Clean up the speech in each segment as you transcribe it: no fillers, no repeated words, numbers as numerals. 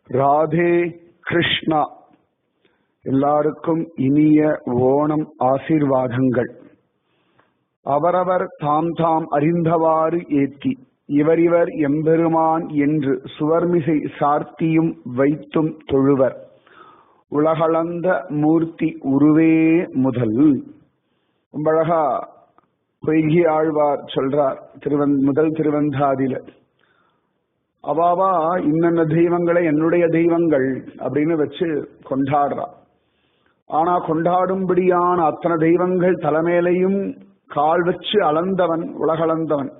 ராதே கிருஷ்ணா. எல்லாருக்கும் இனிய ஓணம் ஆசீர்வாதங்கள். அவரவர் தாம் தாம் அறிந்தவாறு ஏத்தி இவர் எம்பெருமான் என்று சுவர்மிசை சார்த்தியும் வைத்தும் தொழுவர் உலகளந்த மூர்த்தி உருவே முதல். ரொம்ப அழகா பொய்கி ஆழ்வார் சொல்றார் முதல் திருவந்தாதியில. அவாவா இன்னென்ன தெய்வங்களை என்னுடைய தெய்வங்கள் அப்படின்னு வச்சு கொண்டாடுறா. ஆனா கொண்டாடும்படியான அத்தனை தெய்வங்கள் தலைமையிலையும் கால் வச்சு அளந்தவன் உலகளந்தவன்.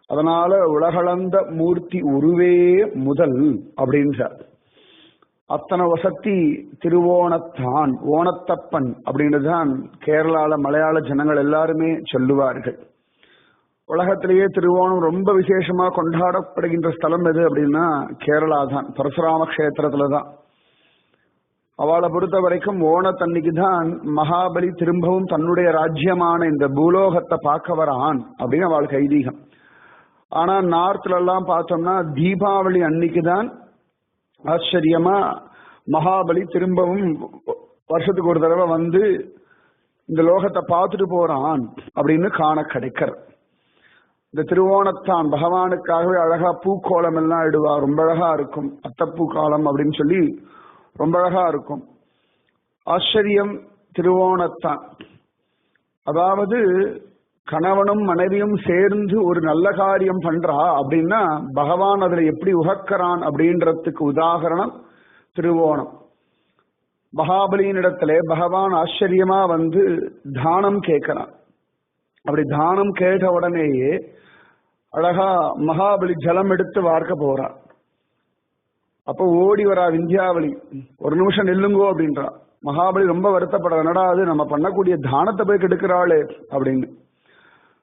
அதனால உலகளந்த மூர்த்தி உருவே முதல் அப்படின்றார். அத்தனை வசத்தி திருவோணத்தான், ஓணத்தப்பன் அப்படின்றதுதான் கேரளால மலையாள ஜனங்கள் எல்லாருமே சொல்லுவார்கள். உலகத்திலேயே திருவோணம் ரொம்ப விசேஷமா கொண்டாடப்படுகின்ற ஸ்தலம் எது அப்படின்னா கேரளா தான், பரசுராம கஷேத்திரத்துலதான். அவளை பொறுத்த வரைக்கும் ஓணத்தன்னைக்கு தான் மகாபலி திரும்பவும் தன்னுடைய ராஜ்யமான இந்த பூலோகத்தை பார்க்க வரான் அப்படின்னு அவளுக்கு ஐதீகம். ஆனா நார்த்ல எல்லாம் பார்த்தோம்னா தீபாவளி அன்னைக்கு தான் ஆச்சரியமா மகாபலி திரும்பவும் வருஷத்துக்கு ஒரு தடவை வந்து இந்த லோகத்தை பார்த்துட்டு போறான் அப்படின்னு காண கிடைக்கிறது. இந்த திருவோணத்தான் பகவானுக்காகவே அழகா பூக்கோளம் எல்லாம் இடுவா, ரொம்ப அழகா இருக்கும். அத்தப்பூ காலம் அப்படின்னு சொல்லி ரொம்ப அழகா இருக்கும். ஆச்சரியம் திருவோணத்தான். அதாவது கணவனும் மனைவியும் சேர்ந்து ஒரு நல்ல காரியம் பண்றா அப்படின்னா பகவான் அதுல எப்படி உகக்கிறான் அப்படின்றதுக்கு உதாகரணம் திருவோணம். மகாபலியினிடத்துல பகவான் ஆச்சரியமா வந்து தானம் கேட்கிறான். அப்படி தானம் கேட்ட உடனேயே அழகா மகாபலி ஜலம் எடுத்து வார்க்க போறான். அப்ப ஓடி வரா விந்தியாவளி, ஒரு நிமிஷம் நில்லுங்கோ அப்படின்றா. மகாபலி ரொம்ப வருத்தப்படுற, என்னடா அது நம்ம பண்ணக்கூடிய தானத்தை போய் கெடுக்கிறாளே அப்படின்னு.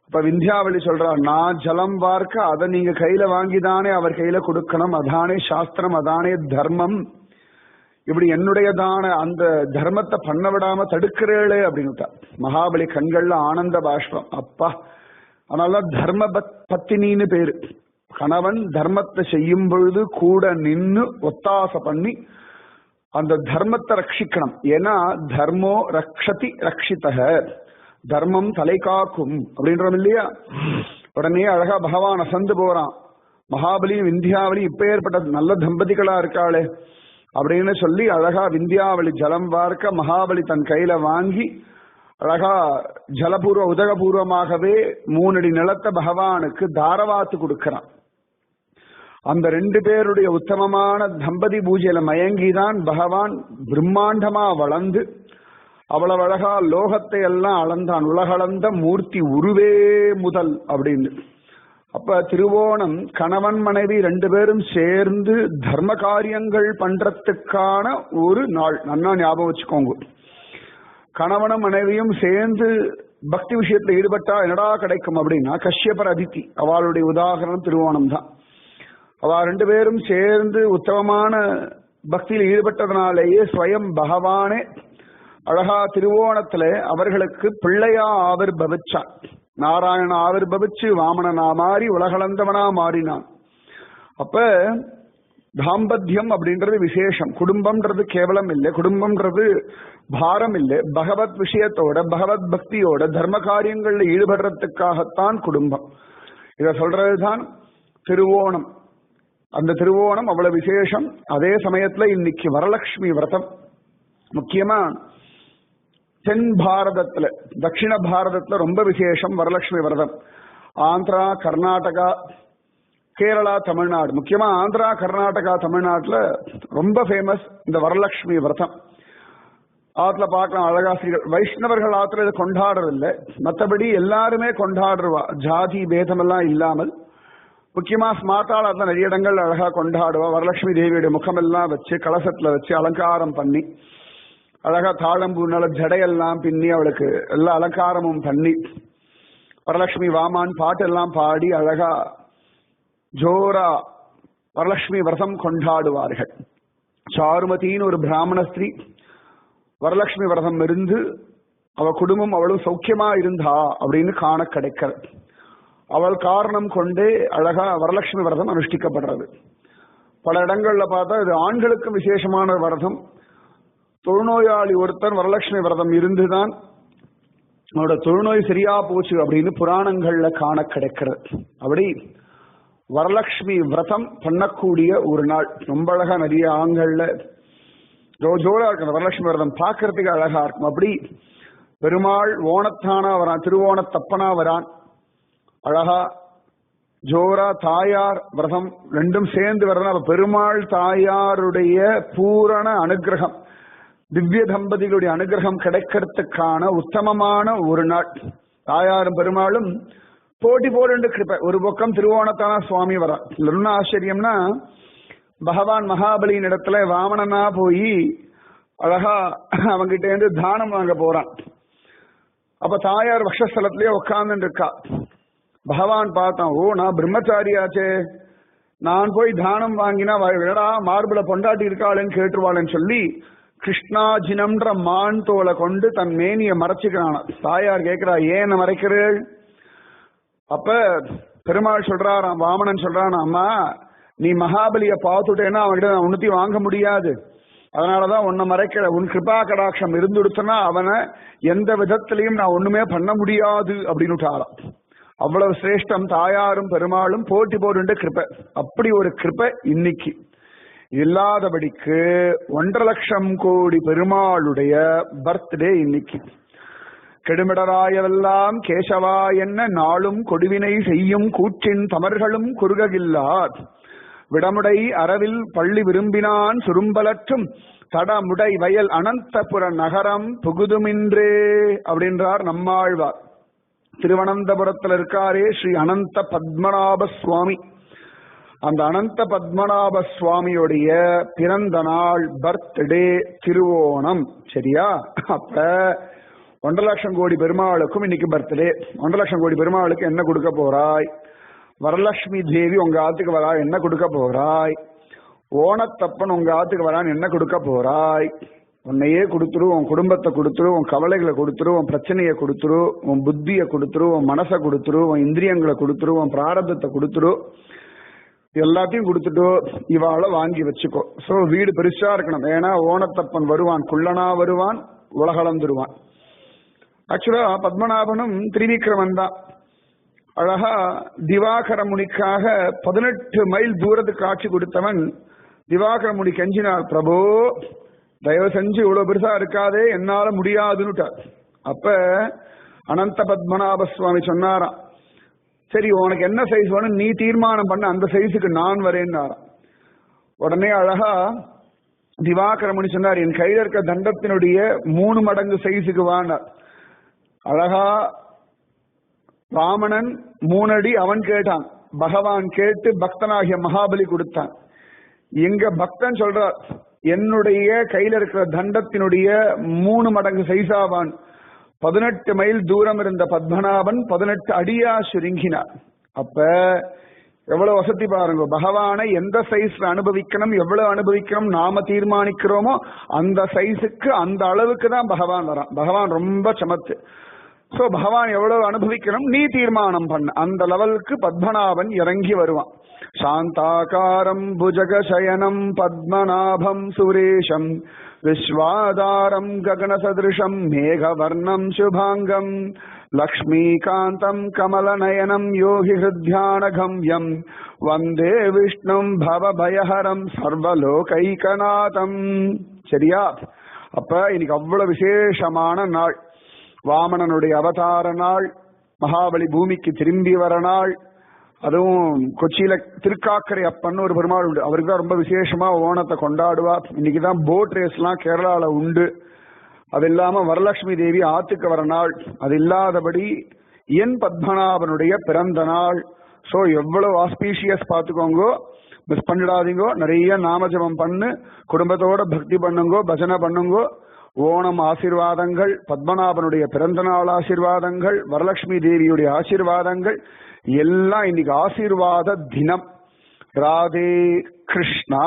அப்ப விந்தியாவளி சொல்றா, நான் ஜலம் வார்க்க அதை நீங்க கையில வாங்கிதானே அவர் கையில கொடுக்கணும், அதானே சாஸ்திரம், அதானே தர்மம். இப்படி என்னுடையதான அந்த தர்மத்தை பண்ண விடாம தடுக்கிறேளே அப்படின்னு மகாபலி கண்கள்ல ஆனந்த பாஷ்பம். அப்பா, அதனாலதான் தர்ம பத்தினின்னு பேரு. கணவன் தர்மத்தை செய்யும் பொழுது கூட நின்னு ஒத்தாசை பண்ணி அந்த தர்மத்தை ரட்சிக்கணும். ஏன்னா தர்மோ ரக்ஷதி ரக்ஷிதக, தர்மம் தலை காக்கும் அப்படின்றோம் இல்லையா. உடனே அழகா பகவான் அசந்து போறான். மகாபலி விந்தியாவளி இப்ப ஏற்பட்ட நல்ல தம்பதிகளா இருக்காளே அப்படின்னு சொல்லி அழகா விந்தியாவளி ஜலம் வார்க்க மகாபலி தன் கையில வாங்கி அழகா ஜலபூர்வ உதகபூர்வமாகவே 3 அடி நிலத்தை பகவானுக்கு தாரவாத்து கொடுக்கிறான். அந்த 2 பேருடைய உத்தமமான தம்பதி பூஜையில மயங்கிதான் பகவான் பிரம்மாண்டமா வளர்ந்து அவ்வளவு அழகா லோகத்தை எல்லாம் அளந்தான். உலகளந்த மூர்த்தி உருவே முதல் அப்படின்னு. அப்ப திருவோணம் கணவன் மனைவி 2 பேரும் சேர்ந்து தர்ம காரியங்கள் பண்றதுக்கான ஒரு நாள். நன்னா ஞாபகம் வச்சுக்கோங்க. கணவனும் மனைவியும் சேர்ந்து பக்தி விஷயத்துல ஈடுபட்டா என்னடா கிடைக்கும் அப்படின்னா கஷ்யபர் அதித்தி, அவளுடைய உதாகரணம் திருவோணம் தான். அவ 2 பேரும் சேர்ந்து உத்தமமான பக்தியில் ஈடுபட்டதுனாலேயே ஸ்வயம் பகவானே அழகா திருவோணத்துல அவர்களுக்கு பிள்ளையா ஆவிர்பவிச்சான். நாராயண ஆவிர்பவிச்சு வாமனனா மாறி உலகளந்தவனா மாறினான். அப்ப தாம்பத்தியம் அப்படின்றது விசேஷம். குடும்பம்ன்றது கேவலம் இல்லை, குடும்பம்ன்றது பாரம் இல்லை. பகவத் விஷயத்தோட பகவத் பக்தியோட தர்ம காரியங்கள்ல ஈடுபடுறதுக்காகத்தான் குடும்பம். இத சொல்றதுதான் திருவோணம். அந்த திருவோணம் அவ்வளவு விசேஷம். அதே சமயத்துல இன்னைக்கு வரலட்சுமி விரதம். முக்கியமா தென் பாரதத்துல, தட்சிண பாரதத்துல ரொம்ப விசேஷம் வரலட்சுமி விரதம். ஆந்திரா, கர்நாடகா, கேரளா, தமிழ்நாடு, முக்கியமா ஆந்திரா, கர்நாடகா, தமிழ்நாட்டுல ரொம்ப ஃபேமஸ் இந்த வரலட்சுமி விரதம். ஆத்துல பார்க்கலாம் அழகா ஸ்ரீகள். வைஷ்ணவர்கள் ஆத்துல இதை கொண்டாடுறதில்லை, மற்றபடி எல்லாருமே கொண்டாடுவா, ஜாதி பேதம் எல்லாம் இல்லாமல். முக்கியமா ஸ்மார்த்தால ஆத்துல நிறைய இடங்கள் அழகா கொண்டாடுவா. வரலட்சுமி தேவியுடைய முகமெல்லாம் வச்சு கலசத்துல வச்சு அலங்காரம் பண்ணி அழகா தாழம்பூனால ஜடையெல்லாம் பின்னி அவளுக்கு எல்லா அலங்காரமும் பண்ணி வரலட்சுமி வாமான் பாட்டெல்லாம் பாடி அழகா ஜோரா வரலட்சுமி விரதம் கொண்டாடுவார்கள். சாருமதின்னு ஒரு பிராமண ஸ்திரீ வரலட்சுமி விரதம் இருந்து அவ குடும்பம் அவளும் சௌக்கியமா இருந்தா அப்படின்னு காண கிடைக்கிறது. அவள் காரணம் கொண்டே அழகா வரலட்சுமி விரதம் அனுஷ்டிக்கப்படுறது. பல இடங்கள்ல பார்த்தா இது ஆண்களுக்கும் விசேஷமான விரதம். தொழுநோயாளி ஒருத்தர் வரலட்சுமி விரதம் இருந்துதான் அவனோட தொழுநோய் சரியா போச்சு அப்படின்னு புராணங்கள்ல காண கிடைக்கிறது. அப்படி வரலட்சுமி விரதம் பண்ணக்கூடிய ஒரு நாள். ரொம்ப அழகா நிறைய ஆண்கள்ல ஜோரா இருக்கு வரலட்சுமி விரதம், பார்க்கறதுக்கு அழகா இருக்கும். அப்படி பெருமாள் ஓணத்தானா வரான், திருவோணத்தப்பனா வரான். அழகா ஜோரா தாயார் விரதம் ரெண்டும் சேர்ந்து வரணும். பெருமாள் தாயாருடைய பூரண அனுகிரகம், திவ்ய தம்பதிகளுடைய அனுகிரகம் கிடைக்கிறதுக்கான உத்தமமான ஒரு நாள். தாயாரும் பெருமாளும் போட்டி போட்டு கிருப்பை. ஒரு பக்கம் திருவோணத்தானா சுவாமி வரா. என்ன ஆச்சரியம்னா, பகவான் மகாபலியின் இடத்துல வாமனனா போய் அழகா அவங்கிட்ட இருந்து தானம் வாங்க போறான். அப்ப தாயார் வக்ஷஸ்தலத்திலேயே உட்கார்ந்து இருக்கா. பகவான் பார்த்தான், ஓ நான் பிரம்மச்சாரியாச்சே, நான் போய் தானம் வாங்கினா விடா மார்புல பொண்டாட்டி இருக்காளேன்னு கேட்டுருவாளேன்னு சொல்லி கிருஷ்ணாஜினம்ன்ற மான் தோலை கொண்டு தன் மேனிய மறைச்சுக்கிறான். தாயார் கேட்கிறா, ஏன் மறைக்கிறேள்? அப்ப பெருமாள் சொல்றாராம், வாமனன் சொல்றான், அம்மா நீ மகாபலிய பார்த்துட்டேன்னா அவன்கிட்ட நான் உன்னத்தையும் வாங்க முடியாது, அதனாலதான் உன்னை மறைக்கிற. உன் கிருபா கடாட்சம் இருந்துடுச்சுன்னா அவனை எந்த விதத்திலையும் நான் ஒண்ணுமே பண்ண முடியாது அப்படின்னு. அவ்வளவு சிரேஷ்டம் தாயாரும் பெருமாளும் போட்டி போட்டு கிருப்பை. அப்படி ஒரு கிருப்பை இன்னைக்கு இல்லாதபடிக்கு 1.5 லட்சம் கோடி பெருமாளுடைய பர்த்டே இன்னைக்கு. கெடுமிடராயவெல்லாம் கேசவா என்ன நாளும் கொடுவினை செய்யும் கூற்றின் தமர்களும் குறுககில்லார் விடமுடை அறவில் பள்ளி விரும்பினான் சுரும்பலற்றும் தடமுடை வயல் அனந்தபுர நகரம் புகுதுமின்றே அப்படின்றார் நம்மாழ்வார். திருவனந்தபுரத்தில் இருக்காரே ஸ்ரீ அனந்த பத்மநாப சுவாமி. அந்த அனந்த பத்மநாப சுவாமியுடைய பிறந்த நாள் பர்த்டே திருவோணம். சரியா? அப்ப 1.5 லட்சம் கோடி பெருமாளுக்கும் இன்னைக்கு பர்த்டே. 1.5 லட்சம் கோடி பெருமாளுக்கு என்ன கொடுக்க போறாய்? வரலட்சுமி தேவி உங்க ஆத்துக்கு வரா, என்ன கொடுக்க போறாய்? ஓணத்தப்பன் உங்க ஆத்துக்கு வரான், என்ன கொடுக்க போறாய்? உன்னையே கொடுத்துரு, உன் குடும்பத்தை கொடுத்துரு, உன் கவலைகளை கொடுத்துரு, உன் பிரச்சனையை கொடுத்துரு, உன் புத்தியை கொடுத்துரு, உன் மனசை கொடுத்துரு, உன் இந்திரியங்களை கொடுத்துரு, உன் பிராரதத்தை கொடுத்துரு, எல்லாத்தையும் கொடுத்துட்டு இவாளை வாங்கி வச்சுக்கோ. சோ வீடு பெருசா இருக்கணும். ஏன்னா ஓணத்தப்பன் வருவான், குள்ளனா வருவான், உலகளந்துருவான். ஆக்சுவலா பத்மநாபனும் திரிவிக்ரமன் தான். அழகா திவாகர முனிக்காக 18 மைல் தூரத்துக்கு காட்சி கொடுத்தவன் திவாகர முனி கெஞ்சினார், பிரபு தயவு செஞ்சு இவ்வளவு பெருசா இருக்காதே, என்னால முடியாதுன்னு. அப்ப அனந்த பத்மநாப சுவாமி சொன்னாராம், சரி உனக்கு என்ன சைஸ் வேணும் நீ தீர்மானம் பண்ண, அந்த சைஸுக்கு நான் வரேன்னாராம். உடனே அழகா திவாகர முனி சொன்னார், என் கையில் இருக்க தண்டத்தினுடைய 3 மடங்கு சைஸுக்கு வானார். அழகா வாமனன் 3 அடி அவன் கேட்டான், பகவான் கேட்டு பக்தனாகிய மகாபலி கொடுத்தான். எங்க பக்தன் சொல்றார், என்னுடைய கையில இருக்கிற தண்டத்தினுடைய 3 மடங்கு சைசாவான். 18 மைல் தூரம் இருந்த பத்மநாபன் 18 அடியா சுருங்கினார். அப்ப எவ்வளவு வசதி பாருங்க. பகவானை எந்த சைஸ்ல அனுபவிக்கணும், எவ்வளவு அனுபவிக்கணும் நாம தீர்மானிக்கிறோமோ அந்த சைஸுக்கு அந்த அளவுக்கு தான் பகவான் வரான். பகவான் ரொம்ப சமத்து. சோ பகவான் எவ்வளவு அனுபவிக்கணும் நீ தீர்மானம் பண்ண, அந்த லெவலுக்கு பத்மநாபன் இறங்கி வருவான். சாந்தாகாரம் புஜகசயனம் பத்மநாபம் சுரேஷம் விஸ்வாதாரம் ககனசதிருஷம் மேகவர்ணம் சுபாங்கம் லக்ஷ்மீகாந்தம் கமலநயனம் யோகி ஹிருத்யானகம்யம் வந்தே விஷ்ணும் பவபயஹரம் சர்வலோகைகநாதம். சரியா? அப்ப இன்னைக்கு அவ்வளவு விசேஷமான நாள். வாமனனுடைய அவதார நாள், மகாபலி பூமிக்கு திரும்பி வர நாள். அதுவும் கொச்சியில திருக்காக்கரை அப்பன்னு ஒரு பெருமாள் உண்டு, அவருக்கு தான் ரொம்ப விசேஷமா ஓணத்தை கொண்டாடுவா. இன்னைக்குதான் போட் ரேஸ் எல்லாம் கேரளால உண்டு. அது இல்லாம வரலட்சுமி தேவி ஆத்துக்கு வர நாள். அது இல்லாதபடி என் பத்மநாபனுடைய பிறந்த நாள். சோ எவ்வளவு ஆஸ்பீஷியஸ் பாத்துக்கோங்க, மிஸ் பண்ணிடாதீங்க. நிறைய நாமஜபம் பண்ணு, குடும்பத்தோட பக்தி பண்ணுங்கோ, பஜனை பண்ணுங்கோ. ஓணம் ஆசீர்வாதங்கள், பத்மநாபனுடைய பிறந்த நாள் ஆசீர்வாதங்கள், வரலட்சுமி தேவியுடைய ஆசீர்வாதங்கள் எல்லாம் இன்னைக்கு ஆசீர்வாத தினம். ராதே கிருஷ்ணா.